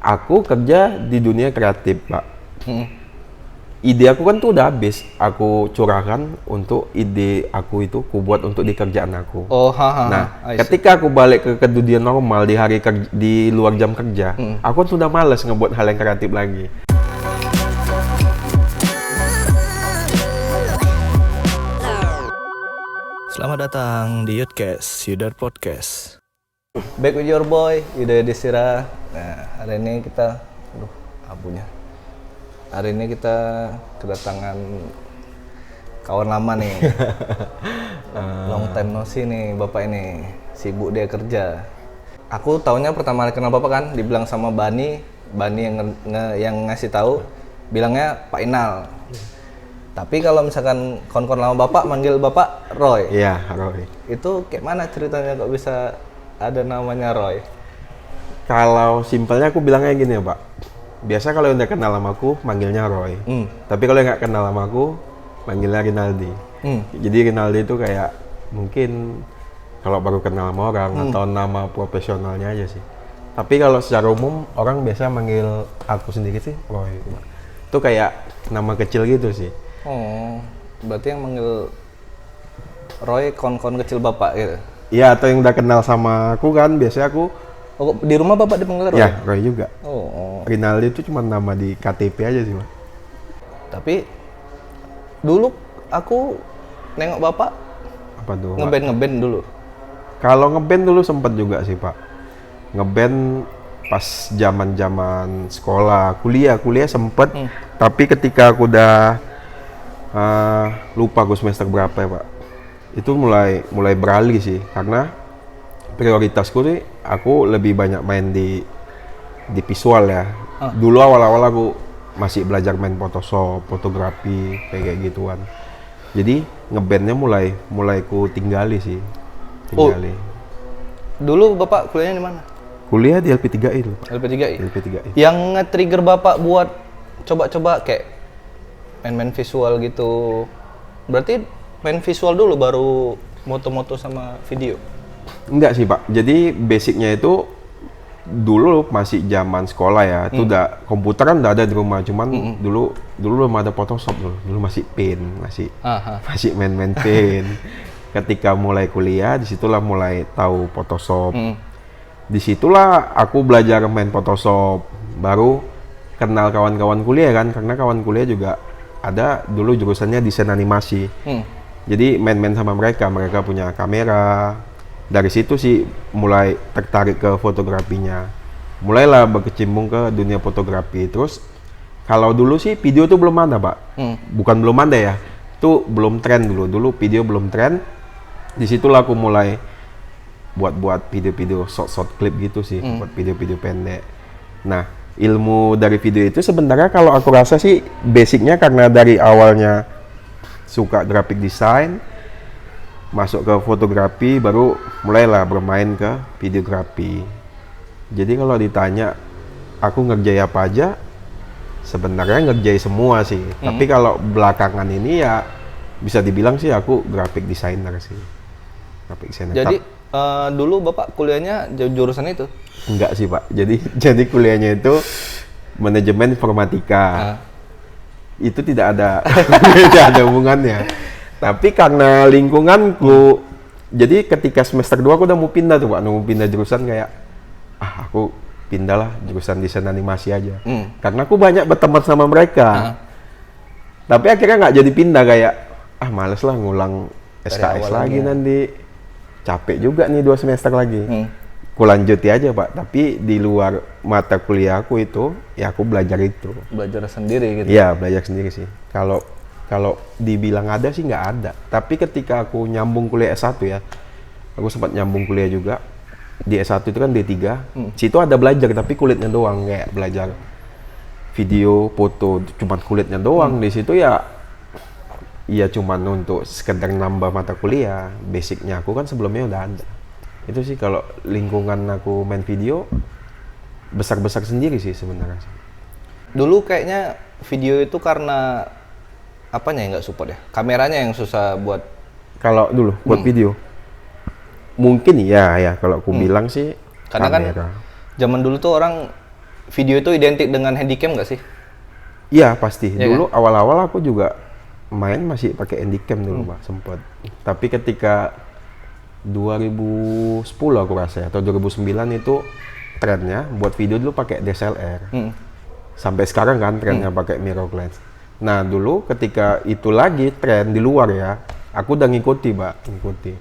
aku kerja di dunia kreatif, Pak. Ide aku kan tuh udah habis, aku curahkan untuk ide aku itu, aku buat untuk di kerjaan aku. Nah, ketika aku balik ke dunia normal di hari kerja, di luar jam kerja, aku kan sudah malas ngebuat hal yang kreatif lagi. Selamat datang di Yudcast, Yudar Podcast. Back with your boy, Yuda Desira. Nah, hari ini kita, Hari ini kita kedatangan kawan lama nih. Long time no see nih, Bapak ini. Sibuk dia kerja. Aku taunya pertama kali kenal Bapak kan, dibilang sama Bani yang ngasih tahu, bilangnya Pak Inal. Tapi kalau misalkan kawan-kawan lama Bapak manggil Bapak Roy. Iya, Roy. Itu kayak mana ceritanya kok bisa ada namanya Roy? Kalau simpelnya aku bilangnya gini ya, Pak. Biasa kalau yang udah kenal sama aku, manggilnya Roy. Tapi kalau yang nggak kenal sama aku, manggilnya Rinaldi. Jadi Rinaldi itu kayak mungkin kalau baru kenal sama orang atau nama profesionalnya aja sih. Tapi kalau secara umum orang biasa manggil aku sendiri sih Roy. Itu kayak nama kecil gitu sih. Oh, berarti yang manggil Roy kawan-kawan kecil Bapak gitu? Iya, atau yang udah kenal sama aku kan, biasanya aku... Oh, di rumah Bapak dipanggil Roy? Ya, Roy juga. Oh. Rinaldi itu cuma nama di KTP aja sih, Pak. Tapi, dulu aku nengok Bapak Apa tuh, Pak? ngeband dulu? Kalau ngeband dulu sempet juga sih, Pak. Ngeband pas zaman sekolah, kuliah sempet. Tapi ketika aku udah lupa aku semester berapa ya, Pak. Itu mulai beralih sih, karena prioritasku nih aku lebih banyak main di visual ya. Dulu awal-awal aku masih belajar main Photoshop, fotografi kayak gituan. Jadi ngebandnya mulai ku tinggali sih. Dulu Bapak kuliahnya di mana? Kuliah di LP3I dulu, Pak. LP3I? LP3I. Yang nge-trigger Bapak buat coba-coba kayak main visual gitu. Berarti main visual dulu baru moto-moto sama video? Enggak sih, Pak. Jadi basicnya itu dulu masih zaman sekolah ya. Itu udah komputer kan udah ada di rumah. Cuman dulu belum ada Photoshop dulu. Dulu masih Paint, masih main Paint. Ketika mulai kuliah, disitulah mulai tahu Photoshop. Disitulah aku belajar main Photoshop. Baru kenal kawan-kawan kuliah kan, karena kawan kuliah juga ada dulu jurusannya desain animasi. Jadi main-main sama mereka punya kamera. Dari situ sih mulai tertarik ke fotografinya. Mulailah berkecimpung ke dunia fotografi. Terus kalau dulu sih video tuh belum ada, Pak. Bukan belum ada ya. Itu belum tren dulu. Dulu video belum tren. Disitulah aku mulai buat video-video short clip gitu sih, buat video-video pendek. Nah, ilmu dari video itu sebenarnya kalau aku rasa sih basicnya karena dari awalnya suka graphic design, masuk ke fotografi, baru mulailah bermain ke videografi. Jadi kalau ditanya aku ngerjain apa aja, sebenarnya ngerjain semua sih. Tapi kalau belakangan ini ya bisa dibilang sih aku graphic designer sih. Graphic designer. Jadi dulu Bapak kuliahnya jurusan itu? Enggak sih, Pak. Jadi kuliahnya itu manajemen informatika. Itu tidak ada hubungannya. Tapi karena lingkunganku, jadi ketika semester 2 aku udah mau pindah tuh, Pak. Mau pindah jurusan kayak, aku pindahlah jurusan desain animasi aja. Karena aku banyak berteman sama mereka. Tapi akhirnya nggak jadi pindah, kayak, males lah ngulang SKS lagi nanti. Capek juga nih 2 semester lagi. Aku lanjuti aja, Pak. Tapi di luar mata kuliah aku itu, ya aku belajar itu. Belajar sendiri gitu? Iya, belajar sendiri sih. Kalau dibilang ada sih nggak ada. Tapi ketika aku nyambung kuliah S1 ya, aku sempat nyambung kuliah juga. Di S1 itu kan D3, situ ada belajar tapi kulitnya doang, kayak belajar video, foto, cuman kulitnya doang. Di situ ya cuman untuk sekedar nambah mata kuliah. Basicnya aku kan sebelumnya udah ada. Itu sih kalau lingkungan aku main video besar-besar sendiri sih sebenarnya. Dulu kayaknya video itu karena apanya yang nggak support ya? Kameranya yang susah buat... Kalau dulu buat video? Mungkin ya kalau aku bilang sih karena kamera. Kan zaman dulu tuh orang video itu identik dengan handycam nggak sih? Iya pasti. Iya Dulu awal-awal aku juga main masih pakai handycam dulu Pak, sempet. Tapi ketika 2010 aku rasa atau 2009 itu trennya buat video dulu pakai DSLR. Sampai sekarang kan trennya pakai mirrorless. Nah dulu ketika itu lagi tren di luar ya, aku udah ngikuti Pak, ngikuti.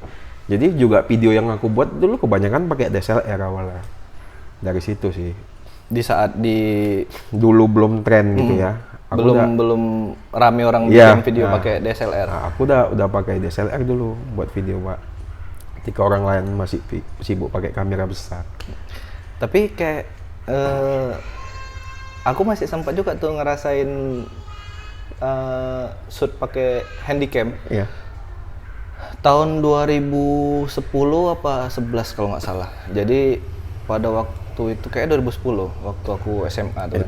Jadi juga video yang aku buat dulu kebanyakan pakai DSLR awalnya. Dari situ sih. Di saat Dulu belum tren gitu ya. Aku belum rame orang Iya, bikin video pakai DSLR. Nah, aku udah pakai DSLR dulu buat video Pak. Ketika orang lain masih sibuk pakai kamera besar. Tapi kayak aku masih sempat juga tuh ngerasain shoot pakai handycam. Iya. Tahun 2010 apa 11 kalau nggak salah. Jadi pada waktu itu kayak 2010 waktu aku SMA tuh.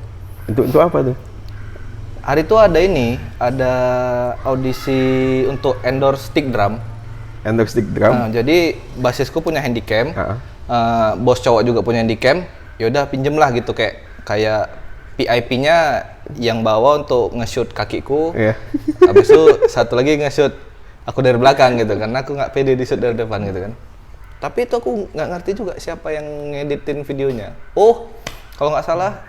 Itu apa tuh? Hari itu ada audisi untuk endorse stick drum. Endorse stick drum. Nah, jadi basisku punya handycam, Ha-ha. bos cowok juga punya handycam. Yaudah pinjem lah gitu kayak PIP-nya yang bawa untuk nge-shoot kakiku. Iya. Habis itu satu lagi nge-shoot aku dari belakang gitu karena aku nggak pede di shoot dari depan gitu kan. Tapi itu aku nggak ngerti juga siapa yang ngeditin videonya. Oh, kalau nggak salah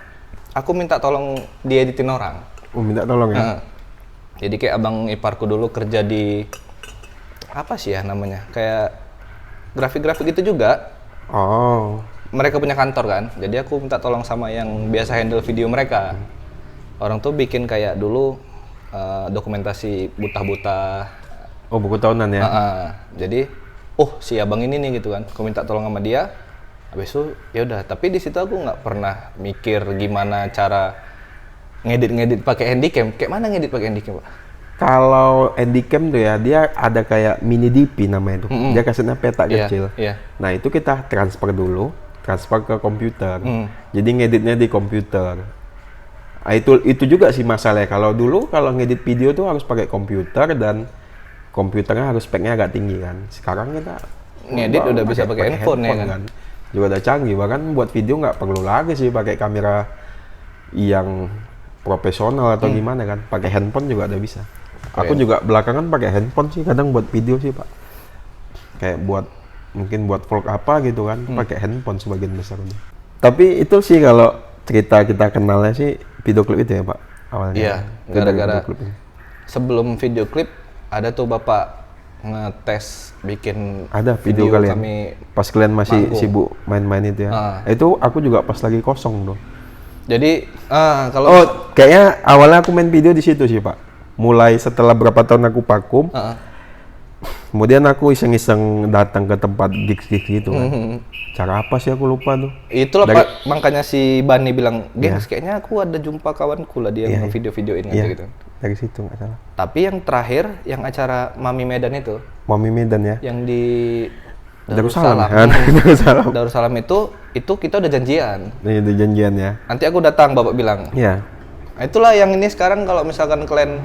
aku minta tolong dieditin orang. Oh, minta tolong ya. Nah, jadi kayak abang iparku dulu kerja di apa sih ya namanya? Kayak grafik-grafik itu juga. Oh. Mereka punya kantor kan. Jadi aku minta tolong sama yang biasa handle video mereka. Orang tuh bikin kayak dulu dokumentasi buta-buta. Oh, buku tahunan ya. Jadi, si abang ini nih gitu kan. Aku minta tolong sama dia. Habis itu ya udah. Tapi di situ aku nggak pernah mikir gimana cara ngedit pakai handycam. Kayak mana ngedit pakai handycam, Pak? Kalau handycam tuh ya, dia ada kayak mini DP namanya itu. Dia kasihnya peta Iya, kecil. iya. Nah, itu kita transfer dulu, transfer ke komputer. Jadi ngeditnya di komputer. Nah, itu juga sih masalahnya. Kalau dulu kalau ngedit video tuh harus pakai komputer dan komputernya harus speknya agak tinggi kan. Sekarang kita Ngedit udah bisa pakai handphone ya kan? Juga udah canggih. Bahkan buat video nggak perlu lagi sih pakai kamera yang profesional atau gimana kan. Pakai handphone juga udah bisa. Aku juga belakangan pakai handphone sih kadang buat video sih Pak. Kayak mungkin buat vlog apa gitu kan, pakai handphone sebagian besar. Tapi itu sih kalau cerita kita kenalnya sih video klip itu ya Pak awalnya. Iya, Itu dari gara-gara video klip ini. sebelum video klip ada tuh Bapak ngetes bikin Ada video kalian kami pas kalian masih manggung. sibuk main-main itu ya. Itu aku juga pas lagi kosong tuh. Jadi kalau Oh, kayaknya awalnya aku main video di situ sih Pak. Mulai setelah berapa tahun aku vakum, kemudian aku iseng-iseng datang ke tempat gigs gitu kan. Cara apa sih aku lupa tuh. itulah Pak, makanya si Bani bilang, "Gengs, kayaknya aku ada jumpa kawanku lah dia nge-video-videoin aja gitu." Dari situ nggak salah. Tapi yang terakhir, yang acara Mami Medan itu, Mami Medan ya. yang di Darussalam. Darussalam. Darussalam. Darussalam itu kita udah janjian. Ini itu janjian ya. Nanti aku datang, Bapak bilang. Iya. Nah, itulah yang ini sekarang kalau misalkan kalian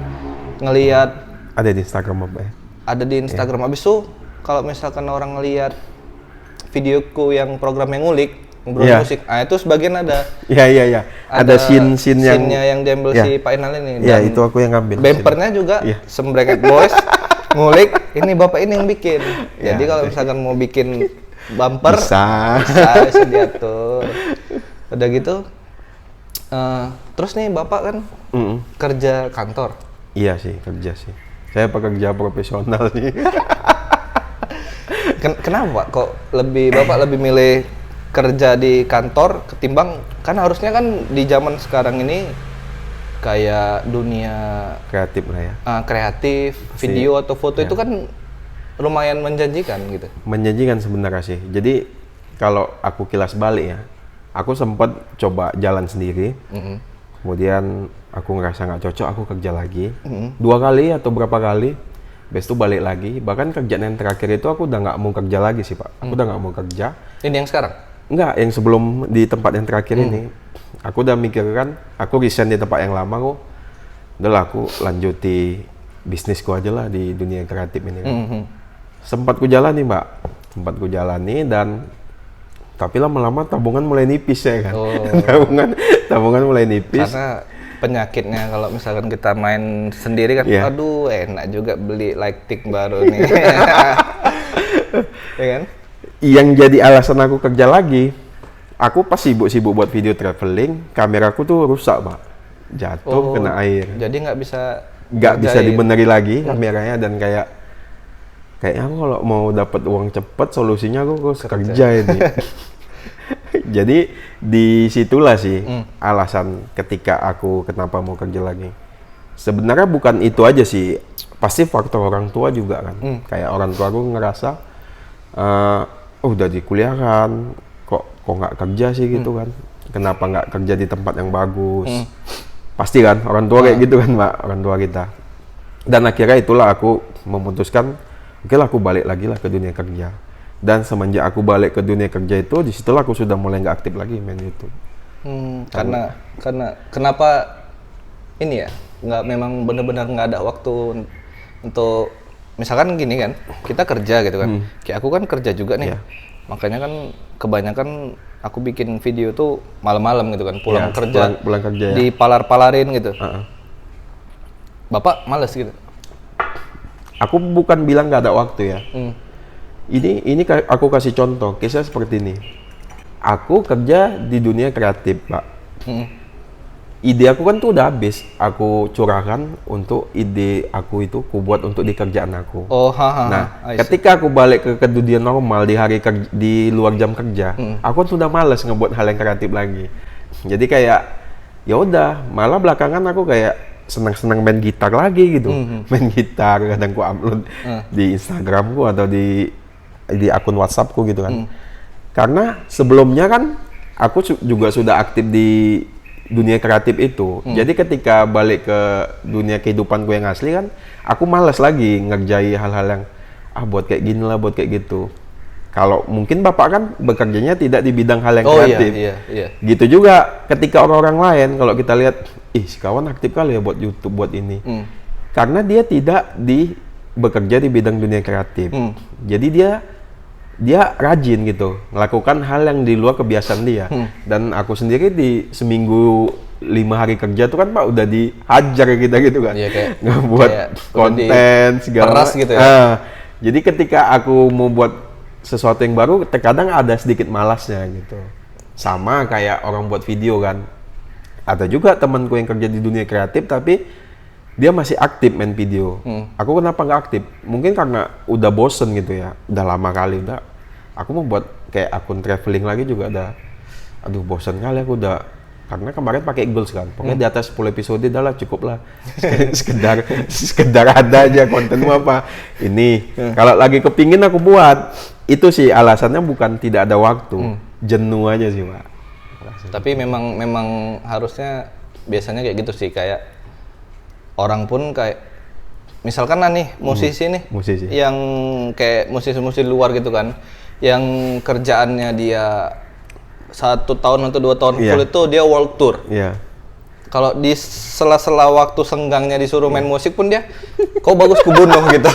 ngelihat Ada di Instagram apa ya? ada di Instagram. Abis itu kalau misalkan orang ngelihat videoku yang program yang ngulik, ngobrol musik, itu sebagian ada. Iya. Ada scene-scene yang scene-nya yang diambil si Pak Inal ini. Iya, Dan itu aku yang ngambil. bumpernya juga Sembreket Boys ngulik, ini Bapak ini yang bikin. Jadi kalau misalkan mau bikin bumper bisa diatur. Udah gitu terus nih Bapak kan kerja kantor. Iya sih, kerja sih. Saya pekerja profesional sih. Kenapa Pak kok Bapak lebih milih kerja di kantor ketimbang, kan harusnya kan di zaman sekarang ini kayak dunia Kreatif lah ya. kreatif, video atau foto itu kan lumayan menjanjikan gitu. Menjanjikan sebenarnya sih. Jadi kalau aku kilas balik ya, aku sempat coba jalan sendiri. Kemudian aku ngerasa nggak cocok, aku kerja lagi. 2 kali atau berapa kali, habis itu balik lagi. Bahkan kerjaan yang terakhir itu aku udah nggak mau kerja lagi sih Pak. Aku udah nggak mau kerja. Ini yang sekarang? Enggak, yang sebelum di tempat yang terakhir ini. Aku udah mikirkan, aku resign di tempat yang lama kok. Udahlah aku lanjuti bisnisku aja lah di dunia kreatif ini kan. Sempat ku jalani Mbak. Sempat ku jalani dan tapi lama-lama tabungan mulai nipis ya kan. tabungan mulai nipis. Karena penyakitnya kalau misalkan kita main sendiri kan, Iya. aduh enak juga beli lighting baru nih. Ya kan? Yang jadi alasan aku kerja lagi, aku pas sibuk-sibuk buat video traveling, kameraku tuh rusak, Pak. Jatuh kena air. Jadi nggak bisa Dibeneri lagi kameranya, dan kayaknya aku kalau mau dapat uang cepet, solusinya aku harus kerja ini. Jadi disitulah sih alasan ketika aku kenapa mau kerja lagi. Sebenarnya bukan itu aja sih, pasti faktor orang tua juga kan. Kayak orang tua aku ngerasa, udah di kuliah kan, kok nggak kerja sih gitu kan? Kenapa nggak kerja di tempat yang bagus? Pasti kan orang tua kayak gitu kan, Mbak, orang tua kita. Dan akhirnya itulah aku memutuskan, oke lah aku balik lagi lah ke dunia kerja. Dan semenjak aku balik ke dunia kerja itu, disitulah aku sudah mulai nggak aktif lagi main YouTube. Karena kenapa ini ya, nggak memang benar-benar nggak ada waktu untuk misalkan gini kan, kita kerja gitu kan, kayak aku kan kerja juga nih, makanya kan kebanyakan aku bikin video tuh malam-malam gitu kan, pulang kerja ya. dipalar-palarin gitu. Bapak males gitu? Aku bukan bilang nggak ada waktu ya. Ini aku kasih contoh, kisah seperti ini. Aku kerja di dunia kreatif, Pak. Ide aku kan tuh udah habis, aku curahkan untuk ide aku itu, aku buat untuk di kerjaan aku. Nah, ketika aku balik ke dunia normal di hari kerja, di luar jam kerja, aku sudah malas ngebuat hal yang kreatif lagi. Jadi kayak ya udah, malah belakangan aku kayak senang-senang main gitar lagi gitu. Main gitar, kadang aku upload di Instagramku atau di akun WhatsAppku gitu kan. Karena sebelumnya kan aku juga sudah aktif di dunia kreatif itu. Jadi ketika balik ke dunia kehidupanku yang asli kan, aku malas lagi ngerjai hal-hal yang buat kayak gini lah, buat kayak gitu. Kalau mungkin Bapak kan bekerjanya tidak di bidang hal yang kreatif. Iya. Gitu juga ketika orang-orang lain, kalau kita lihat, si kawan aktif kali ya buat YouTube, buat ini. Karena dia tidak bekerja di bidang dunia kreatif. Jadi dia rajin gitu, melakukan hal yang di luar kebiasaan dia. Dan aku sendiri di seminggu 5 hari kerja tuh kan, Pak, udah dihajar kita gitu kan. Ngebuat konten segala peras gitu ya. Jadi ketika aku mau buat sesuatu yang baru, terkadang ada sedikit malasnya gitu. Sama kayak orang buat video kan. Ada juga temanku yang kerja di dunia kreatif tapi dia masih aktif main video. Aku kenapa nggak aktif? Mungkin karena udah bosen gitu ya. Udah lama kali aku mau buat kayak akun traveling lagi juga aduh bosen kali aku udah, karena kemarin pakai goals kan. Pokoknya di atas 10 episode dah lah, cukup lah. sekedar ada aja kontenmu apa. Ini kalau lagi kepingin aku buat. Itu sih alasannya, bukan tidak ada waktu. Jenuh aja sih, Pak. Tapi memang harusnya biasanya kayak gitu sih, kayak orang pun kayak misalkan nih musisi yang kayak musisi luar gitu kan, yang kerjaannya dia 1 tahun atau 2 tahun full itu dia world tour. Kalau di sela-sela waktu senggangnya disuruh main musik pun dia, kok bagus kubunuh gitu.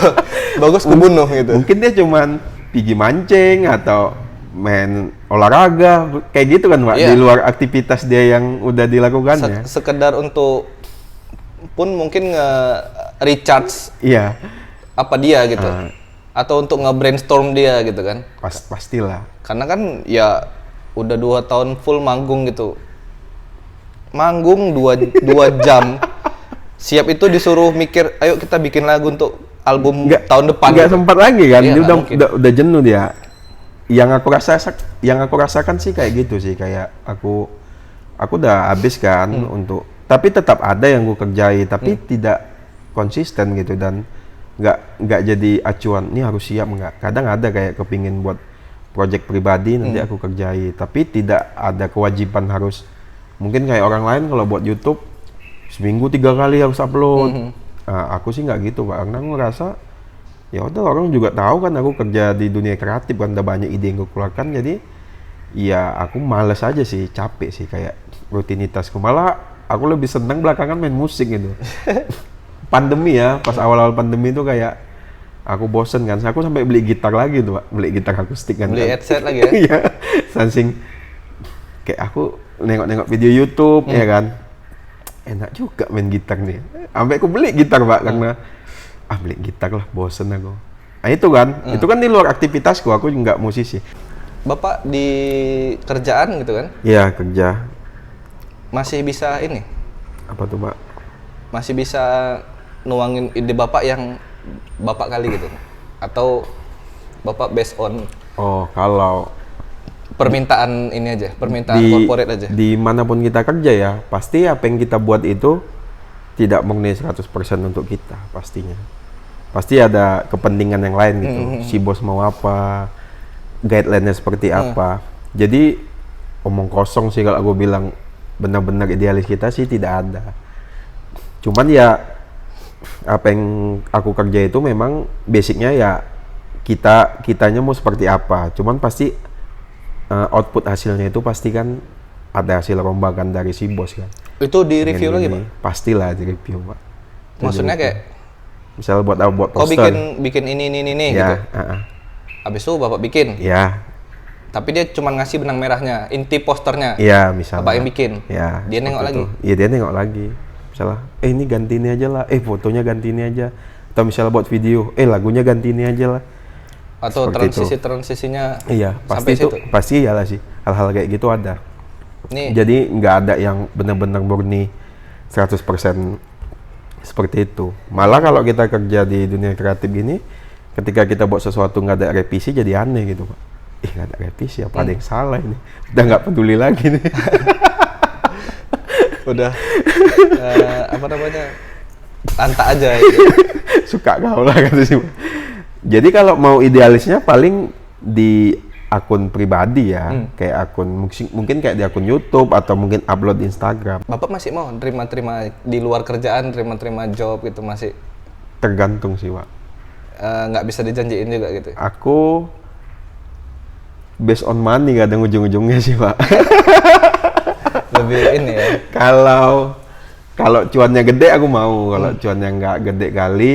Bagus kubunuh gitu. Mungkin dia cuman pergi mancing atau main olahraga kayak gitu kan, Pak, di luar aktivitas dia yang udah dilakukannya. Sekedar untuk pun mungkin recharge apa dia gitu, atau untuk nge-brainstorm dia gitu kan. Pastilah. Karena kan ya udah 2 tahun full manggung gitu, manggung 2 jam, siap itu disuruh mikir, ayo kita bikin lagu untuk album tahun depan. Nggak gitu. sempat lagi kan, Iya, dia udah jenuh dia. Yang aku rasakan sih kayak gitu sih, kayak aku udah habis kan untuk, tapi tetap ada yang gue kerjai, tapi tidak konsisten gitu, dan nggak jadi acuan. Ini harus siap nggak? Kadang ada kayak kepingin buat project pribadi nanti aku kerjai, tapi tidak ada kewajiban harus. Mungkin kayak orang lain kalau buat YouTube seminggu 3 kali harus upload. Nah, aku sih nggak gitu, Pak, karena aku ngerasa ya udah, orang juga tahu kan aku kerja di dunia kreatif kan, ada banyak ide yang gue keluarkan, jadi ya aku males aja sih, capek sih kayak rutinitasku. Malah aku lebih senang belakangan main musik gitu. Pandemi ya, pas awal-awal pandemi itu kayak aku bosen kan, aku sampai beli gitar lagi tuh, Pak, beli gitar akustik kan. Beli headset lagi ya? Iya, sansing kayak aku nengok-nengok video YouTube ya kan. Enak juga main gitar nih. Sampai aku beli gitar Pak karena beli gitar lah, bosen aku. Nah itu kan, itu kan di luar aktivitasku, aku nggak musisi. Bapak di kerjaan gitu kan? Iya kerja. Masih bisa ini? Apa tuh Pak? Masih bisa nuangin ide Bapak yang Bapak kali gitu? Atau Bapak based on Kalau permintaan ini aja, permintaan corporate aja? Dimanapun kita kerja ya, pasti apa yang kita buat itu tidak murni 100% untuk kita pastinya. Pasti ada kepentingan yang lain gitu. Si bos mau apa, guideline-nya seperti apa. Jadi omong kosong sih kalau aku bilang benar-benar idealis kita sih tidak ada. Cuman ya apa yang aku kerja itu memang basicnya ya kitanya mau seperti apa. Cuman pasti output hasilnya itu pasti kan ada hasil rombakan dari si bos kan. Itu di review lagi Pak? Pastilah di review Pak. Maksudnya kayak misalnya buat kau poster. bikin ini Ya, gitu. Habis itu Bapak bikin. Ya. Tapi dia cuma ngasih benang merahnya, inti posternya. Iya, misalnya. Bapak yang bikin. Ya. Dia nengok lagi. Iya, dia nengok lagi. Misalnya, ini ganti ini aja lah. Fotonya ganti ini aja. Atau misalnya buat video, lagunya ganti ini aja lah. Atau Seperti transisinya. Iya, pasti sampai itu situ. pasti iyalah sih. Hal-hal kayak gitu ada. Nih. Jadi nggak ada yang benar-benar murni 100% seperti itu. Malah kalau kita kerja di dunia kreatif gini, ketika kita buat sesuatu nggak ada revisi jadi aneh gitu Pak. Nggak ada revisi, apa ada yang salah ini? Udah nggak peduli lagi nih. Udah apa namanya? Lantak aja gitu. Suka kau lah kata sih. Jadi kalau mau idealisnya paling di akun pribadi ya, kayak akun mungkin kayak di akun YouTube atau mungkin upload Instagram. Bapak masih mau terima-terima di luar kerjaan, terima-terima job gitu masih? Tergantung sih Pak. Nggak bisa dijanjiin juga gitu? Aku based on money nggak ada ujung-ujungnya sih Pak. Lebih ini ya. Kalau cuannya gede aku mau, kalau cuannya nggak gede kali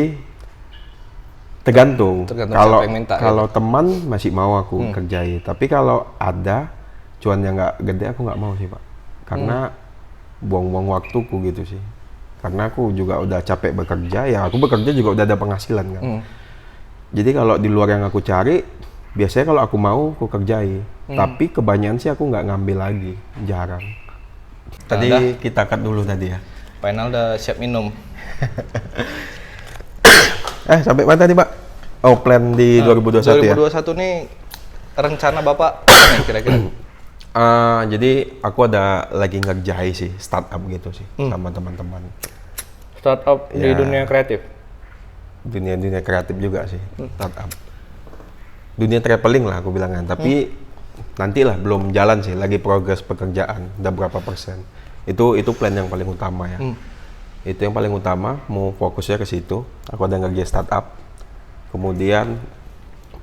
tergantung. Siapa yang minta, kalau teman masih mau aku kerjain, tapi kalau ada cuannya nggak gede aku nggak mau sih Pak, karena buang-buang waktuku gitu sih. Karena aku juga udah capek bekerja, ya aku bekerja juga udah ada penghasilan kan. Jadi kalau di luar yang aku cari, biasanya kalau aku mau aku kerjain. Tapi kebanyakan sih aku nggak ngambil lagi, jarang. Tadi kita cut dulu tadi ya. Final udah siap minum. Sampai mana tadi Pak? Plan di 2021 ya? 2021 nih rencana Bapak nih kira-kira? Jadi aku ada lagi ngerjain sih, startup gitu sih sama teman-teman. Startup di dunia kreatif? Dunia kreatif juga sih, startup. Dunia traveling lah aku bilangnya, tapi nantilah belum jalan sih, lagi progres pekerjaan, udah berapa persen. Itu plan yang paling utama ya. Itu yang paling utama, mau fokusnya ke situ. Aku ada ngerjain startup. Kemudian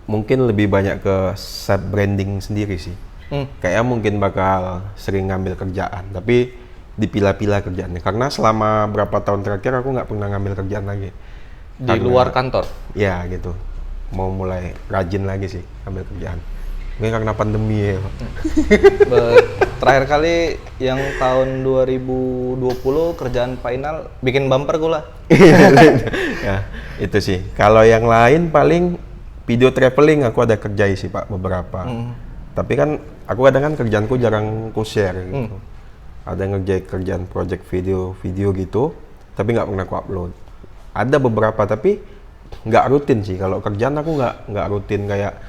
mungkin lebih banyak ke self branding sendiri sih. Kayaknya mungkin bakal sering ngambil kerjaan, tapi dipilah-pilah kerjaannya. Karena selama berapa tahun terakhir aku nggak pernah ngambil kerjaan lagi. Di luar kantor? Ya gitu. Mau mulai rajin lagi sih ambil kerjaan. Mungkin karena pandemi ya Pak. Terakhir kali yang tahun 2020 kerjaan final bikin bumper gula. Ya, itu sih. Kalau yang lain paling video traveling aku ada kerjain sih Pak beberapa. Tapi kan aku kadang kan kerjaanku jarang ku share gitu. Ada ngerjain kerjaan project video gitu, tapi nggak pernah aku upload. Ada beberapa tapi nggak rutin sih. Kalau kerjaan aku nggak rutin kayak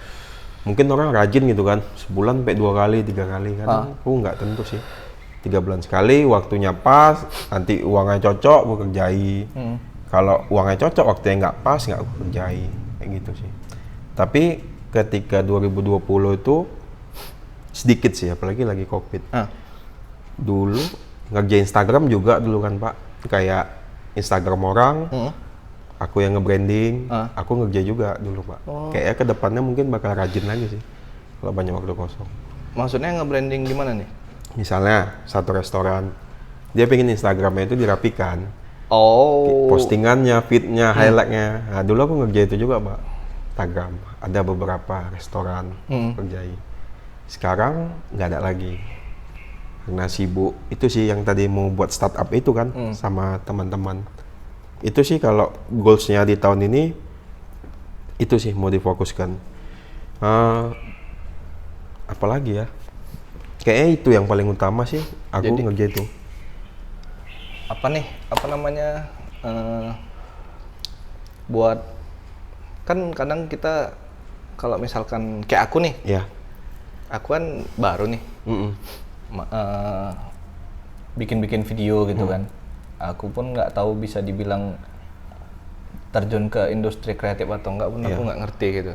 mungkin orang rajin gitu kan, sebulan sampai 2 kali, 3 kali kan. Aku nggak tentu sih. 3 bulan sekali, waktunya pas, nanti uangnya cocok, aku kerjain. Kalau uangnya cocok, waktunya nggak pas, nggak aku kerjain. Kayak gitu sih. Tapi ketika 2020 itu sedikit sih, apalagi lagi COVID. Dulu ngerjain Instagram juga dulu kan Pak. Kayak Instagram orang, aku yang nge-branding, aku ngerjain juga dulu Pak. Kayaknya kedepannya mungkin bakal rajin lagi sih, kalau banyak waktu kosong. Maksudnya nge-branding gimana nih? Misalnya satu restoran, dia pengen Instagramnya itu dirapikan. Postingannya, feednya, highlightnya. Nah dulu aku ngerjain itu juga Pak. Instagram, ada beberapa restoran kerjain. Sekarang nggak ada lagi. karena sibuk. Itu sih yang tadi mau buat startup itu kan sama teman-teman. Itu sih kalau goalsnya di tahun ini itu sih mau difokuskan. Apalagi ya? Kayaknya itu yang paling utama sih. Aku ngerjain itu. Apa nih? Apa namanya? Buat kan kadang kita kalau misalkan kayak aku nih, Ya. aku kan baru nih bikin video gitu kan. Aku pun nggak tahu bisa dibilang terjun ke industri kreatif atau enggak pun aku nggak ngerti gitu.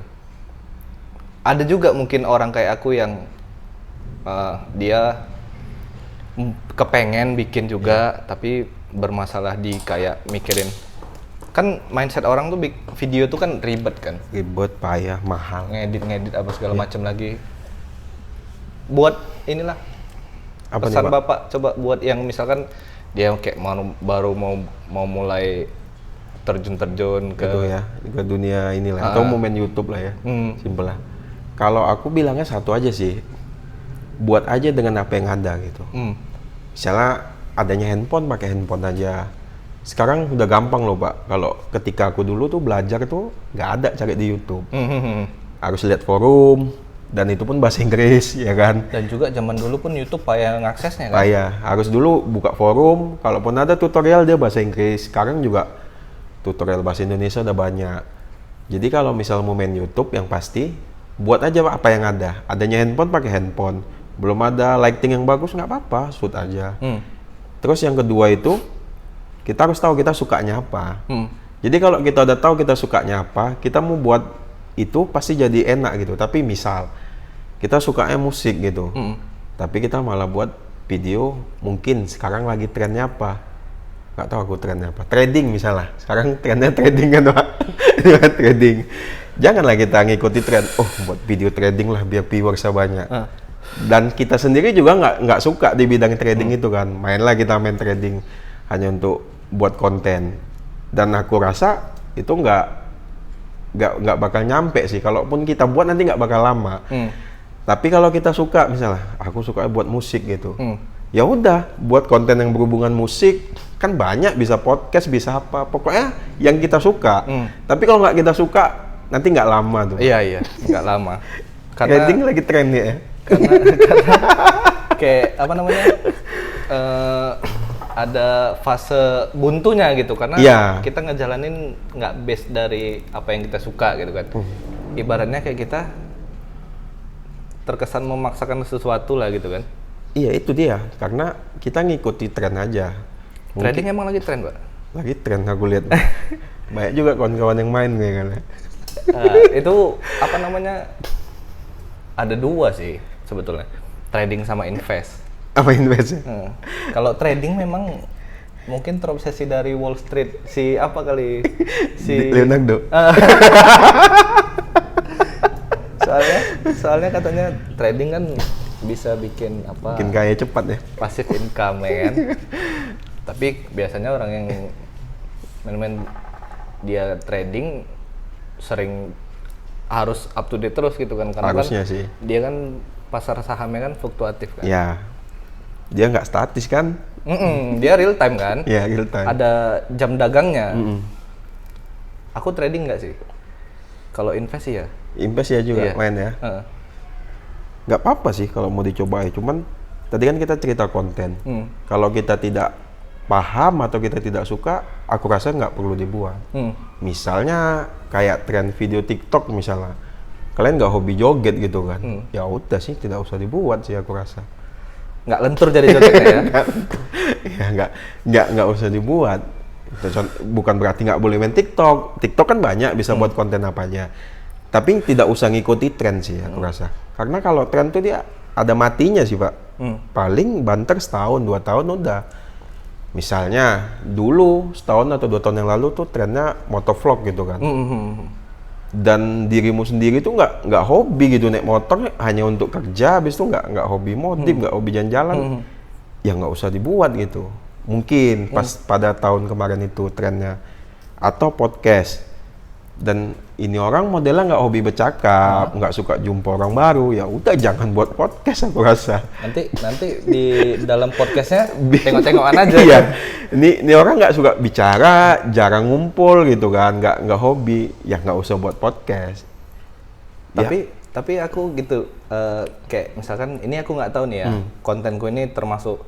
Ada juga mungkin orang kayak aku yang dia kepengen bikin juga tapi bermasalah di kayak mikirin kan mindset orang tuh video tuh kan ribet kan, Ribet, payah, mahal. ngedit apa segala macam lagi. Buat inilah Apa pesan nih, Pak? Bapak coba buat yang misalkan dia kayak baru mau mulai terjun ke Gitu ya, ke dunia inilah. Atau mau main YouTube lah ya. Simpel lah. Kalau aku bilangnya satu aja sih. Buat aja dengan apa yang ada gitu. Misalnya adanya handphone, pakai handphone aja. Sekarang udah gampang loh Pak. Kalau ketika aku dulu tuh belajar tuh nggak ada cari di YouTube. Harus lihat forum, dan itu pun bahasa Inggris ya kan. Dan juga zaman dulu pun YouTube payah ngaksesnya kan. Payah. Harus dulu buka forum. Kalaupun ada tutorial dia bahasa Inggris. Sekarang juga tutorial bahasa Indonesia udah banyak. Jadi kalau misal mau main YouTube yang pasti buat aja apa yang ada. Adanya handphone pakai handphone. Belum ada lighting yang bagus nggak apa-apa, shoot aja. Terus yang kedua itu kita harus tahu kita sukanya apa. Jadi kalau kita udah tahu kita sukanya apa, kita mau buat itu pasti jadi enak gitu. Tapi misal kita sukanya musik gitu, tapi kita malah buat video, mungkin sekarang lagi trennya apa? Nggak tahu aku trennya apa. Trading misalnya. Sekarang trennya trading kan Pak. Trading. Janganlah kita ngikuti tren. Oh, buat video trading lah biar viewersnya banyak. Dan kita sendiri juga nggak suka di bidang trading itu kan. Mainlah kita main trading hanya untuk buat konten. Dan aku rasa itu nggak bakal nyampe sih. Kalaupun kita buat nanti nggak bakal lama. Tapi kalau kita suka, misalnya aku suka buat musik gitu. Ya udah, buat konten yang berhubungan musik kan banyak, bisa podcast, bisa apa. Pokoknya yang kita suka. Tapi kalau nggak kita suka, nanti nggak lama tuh. Iya, nggak lama. Trading lagi tren ya. Karena kayak apa namanya? Ada fase buntunya gitu karena kita ngejalanin nggak base dari apa yang kita suka gitu kan. Ibaratnya kayak kita terkesan memaksakan sesuatu lah gitu kan. Iya itu dia, karena kita ngikuti tren aja. Trading emang lagi tren Pak? Lagi tren aku lihat. Banyak juga kawan-kawan yang main kayaknya. Itu apa namanya? Ada dua sih sebetulnya, trading sama invest. Apa investnya? Kalau trading memang mungkin terobsesi dari Wall Street si apa kali si Leonardo. soalnya katanya trading kan bisa bikin apa? Bikin kaya cepat ya. Passive income ya kan. Tapi biasanya orang yang main dia trading sering harus up to date terus gitu kan karena Harusnya kan sih. dia kan pasar sahamnya kan fluktuatif kan. Ya. Dia nggak statis kan? Dia real time kan? Iya, real time. Ada jam dagangnya. Aku trading nggak sih? Kalau invest sih ya. Invest ya juga main ya. Nggak apa-apa sih kalau mau dicoba ya. Cuman tadi kan kita cerita konten. Kalau kita tidak paham atau kita tidak suka, aku rasa nggak perlu dibuat. Misalnya kayak tren video TikTok misalnya. Kalian nggak hobi joget gitu kan? Ya udah sih, tidak usah dibuat sih aku rasa. Nggak lentur jadi jogetnya ya? Ya nggak usah dibuat. Bukan berarti nggak boleh main TikTok. TikTok kan banyak bisa buat konten apa aja. Tapi tidak usah ngikuti tren sih aku rasa. Karena kalau tren tuh dia ada matinya sih Pak. Paling banter setahun 2 tahun udah. Misalnya dulu setahun atau 2 tahun yang lalu tuh trennya motovlog gitu kan. Dan dirimu sendiri tuh nggak hobi gitu naik motor hanya untuk kerja, habis itu nggak hobi modif, nggak hobi jalan-jalan, ya nggak usah dibuat gitu. Mungkin pas pada tahun kemarin itu trennya, atau podcast. Dan ini orang modelnya nggak hobi bercakap, nggak suka jumpa orang baru, ya udah jangan buat podcast aku rasa. Nanti di dalam podcastnya tengok-tengokan aja. Iya. Kan? Ini orang nggak suka bicara, jarang ngumpul gitu kan, nggak hobi, ya nggak usah buat podcast. Tapi aku gitu, kayak misalkan ini aku nggak tahu nih ya, kontenku ini termasuk,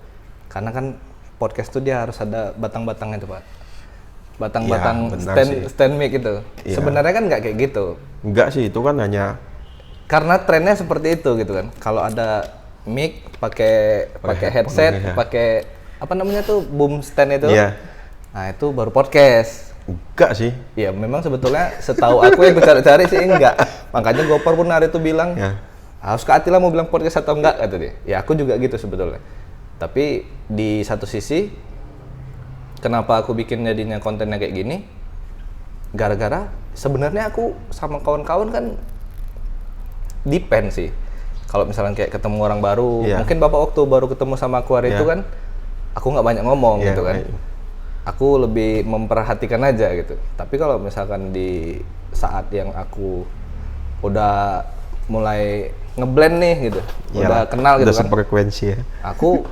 karena kan podcast tuh dia harus ada batang-batangnya tuh Pak. Batang-batang stand mic itu. Ya. Sebenarnya kan nggak kayak gitu. Enggak sih, itu kan hanya Karena trennya seperti itu gitu kan. Kalau ada mic, pakai headset, pakai apa namanya tuh boom stand itu. Iya. Nah itu baru podcast. enggak sih. Ya memang sebetulnya setahu aku yang cari-cari sih enggak. Makanya Gopar pun hari itu bilang, Ya. harus ke Atila mau bilang podcast atau enggak kata dia. Ya aku juga gitu sebetulnya. Tapi di satu sisi, kenapa aku bikin jadinya kontennya kayak gini? Gara-gara sebenarnya aku sama kawan-kawan kan depend sih. Kalau misalnya kayak ketemu orang baru, mungkin Bapak waktu baru ketemu sama aku hari itu kan, aku nggak banyak ngomong gitu kan. Aku lebih memperhatikan aja gitu. Tapi kalau misalkan di saat yang aku udah mulai ngeblend nih gitu, udah kenal gitu udah kan, sefrekuensi ya. aku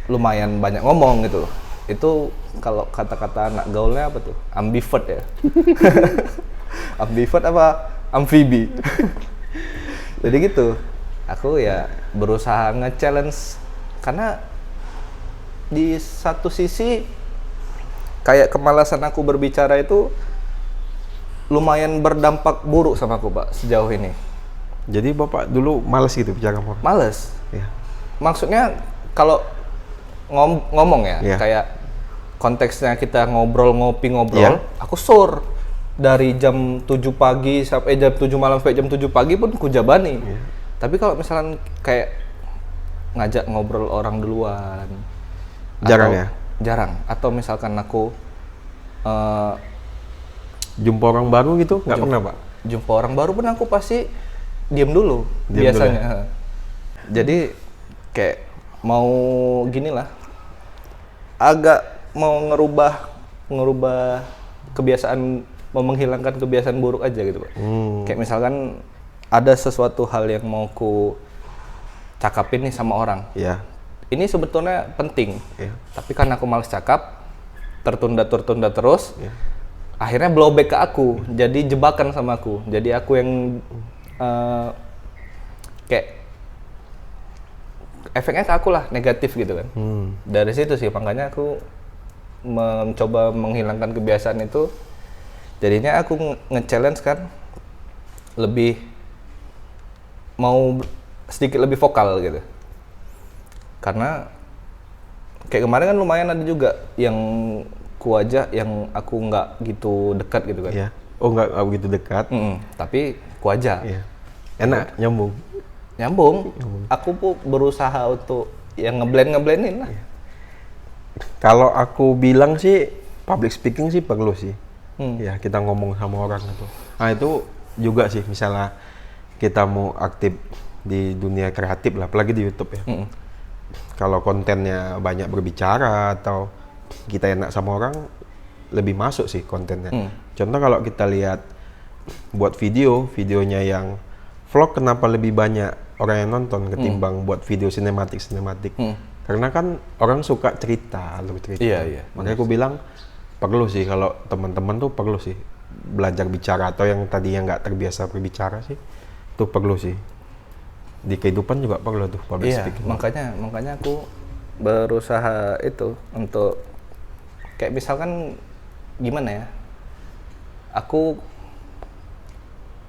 lumayan banyak ngomong gitu. Itu kalau kata-kata anak gaulnya apa tuh? Ambivert ya. Ambivert apa? Amfibi. Jadi gitu. Aku ya berusaha nge-challenge karena di satu sisi kayak kemalasan aku berbicara itu lumayan berdampak buruk sama aku Pak sejauh ini. Jadi Bapak dulu males gitu bicara sama orang? Males. Ya. Maksudnya kalau ngomong ya, kayak konteksnya kita ngobrol, aku sur dari jam 7 pagi sampai jam 7 malam sampai jam 7 pagi pun ku jabani. Tapi kalau misalnya kayak ngajak ngobrol orang duluan, Jarang ya? Jarang. Atau misalkan aku jumpa orang baru gitu nggak pernah Pak? Jumpa orang baru pun aku pasti diam dulu biasanya. Dulu ya? Jadi kayak mau gini lah, agak mau ngerubah kebiasaan, mau menghilangkan kebiasaan buruk aja gitu Pak. Kayak misalkan ada sesuatu hal yang mau ku cakapin nih sama orang. Iya. Ini sebetulnya penting, tapi karena aku malas cakap, tertunda terus, akhirnya blowback ke aku, jadi jebakan sama aku. Jadi aku yang kayak efeknya ke aku lah, negatif gitu kan. Dari situ sih, makanya aku mencoba menghilangkan kebiasaan itu. Jadinya aku nge-challenge kan, lebih mau sedikit lebih vokal gitu. Karena kayak kemarin kan lumayan ada juga yang ku ajak yang aku nggak gitu dekat gitu kan. Iya. Oh nggak begitu dekat. Tapi ku ajak. Iya. Enak, Nyambung. Aku pun berusaha untuk yang ngeblendin lah. Kalau aku bilang sih public speaking sih perlu sih. Ya kita ngomong sama orang itu. Nah itu juga sih misalnya kita mau aktif di dunia kreatif lah, apalagi di YouTube ya. Kalau kontennya banyak berbicara atau kita enak sama orang, lebih masuk sih kontennya. Contoh kalau kita lihat buat videonya yang vlog, kenapa lebih banyak orang yang nonton ketimbang buat video sinematik. Karena kan orang suka cerita. Iya. Makanya aku bilang perlu sih, kalau teman-teman tuh perlu sih belajar bicara, atau yang tadinya nggak terbiasa berbicara sih, itu perlu sih. Di kehidupan juga perlu tuh public speaking. Makanya aku berusaha itu untuk kayak misalkan gimana ya, aku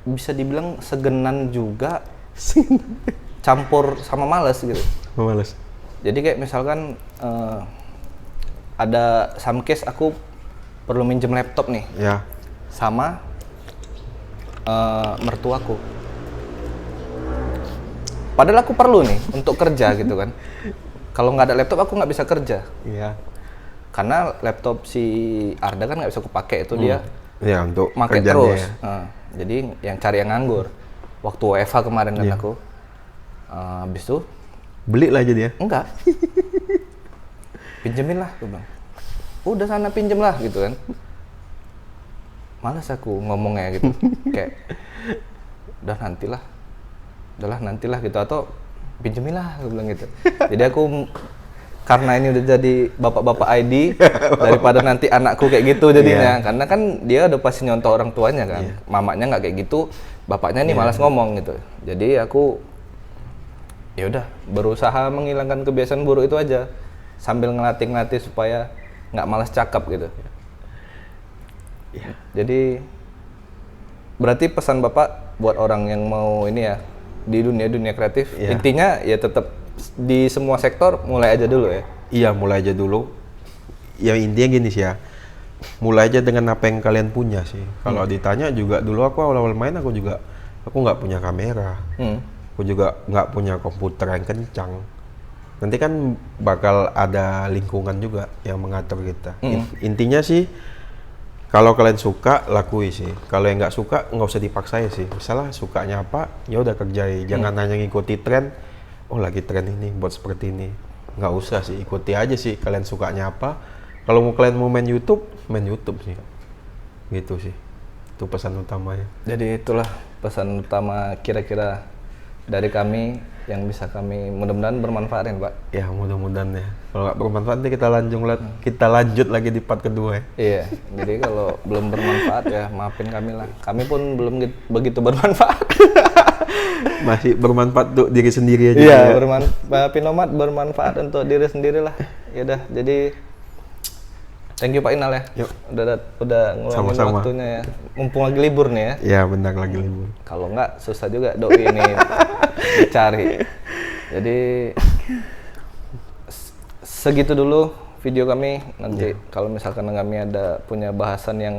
bisa dibilang segenan juga campur sama malas gitu. Malas. Jadi kayak misalkan ada some case aku perlu minjem laptop nih sama mertuaku. Padahal aku perlu nih untuk kerja gitu kan. Kalau nggak ada laptop aku nggak bisa kerja. Iya. Karena laptop si Arda kan nggak bisa aku pakai, itu dia. Iya, untuk pakai kerjanya terus. ya. Jadi yang cari yang nganggur. Waktu WFH kemarin kan aku. Habis itu beli lah jadi ya. enggak. Pinjemin lah, gue bilang. Udah sana pinjem lah gitu kan. malas aku ngomongnya gitu. Kayak udahlah nantilah gitu, atau pinjemilah aku bilang gitu. Jadi aku karena ini udah jadi bapak-bapak ID daripada nanti anakku kayak gitu jadinya. Karena kan dia udah pasti nyontoh orang tuanya kan. Mamanya nggak kayak gitu, bapaknya nih malas ngomong gitu. Jadi aku ya udah berusaha menghilangkan kebiasaan buruk itu aja sambil ngelatih supaya nggak malas cakap gitu. Jadi berarti pesan Bapak buat orang yang mau ini ya di dunia kreatif, intinya ya tetap di semua sektor mulai aja dulu ya. Iya, mulai aja dulu. Ya intinya gini sih ya, mulai aja dengan apa yang kalian punya sih. Kalau ditanya juga dulu aku awal-awal main aku nggak punya kamera, aku juga nggak punya komputer yang kencang. Nanti kan bakal ada lingkungan juga yang mengatur kita. Intinya sih kalau kalian suka lakui sih. Kalau yang nggak suka nggak usah dipaksain sih. Misalnya sukanya apa, ya udah kerjai. Jangan hanya ngikuti tren. Oh lagi tren ini buat seperti ini. Nggak usah sih, ikuti aja sih kalian sukanya apa. Kalau kalian mau main YouTube sih. Gitu sih. Itu pesan utamanya. Jadi itulah pesan utama kira-kira dari kami yang bisa kami mudah-mudahan bermanfaat ya Pak. Ya mudah-mudahan ya. Kalau nggak bermanfaat nanti kita lanjut lagi di part kedua ya. Iya, jadi kalau belum bermanfaat ya maafin kami lah. Kami pun belum begitu bermanfaat. Masih bermanfaat untuk diri sendiri aja. Iya, ya. Pinomat bermanfaat untuk diri sendiri lah. Ya udah, jadi thank you Pak Inal ya. Yuk. Udah ngeluangin Sama-sama. waktunya ya. Mumpung lagi libur nih ya. Iya, bentar lagi libur. Kalau enggak susah juga doi ini dicari. Jadi segitu dulu video kami. Nanti kalau misalkan kami ada punya bahasan yang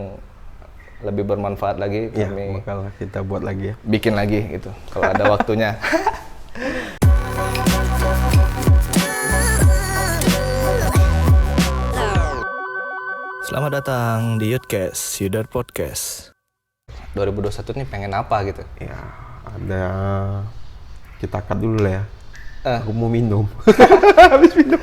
lebih bermanfaat lagi, Iya, kami bakal kita buat lagi ya. bikin lagi gitu kalau ada waktunya. Selamat datang di Yudcast, Yudar Podcast. 2021 nih pengen apa gitu? Ya, ada kita cut dulu lah ya. Eh. Aku mau minum. Habis minum.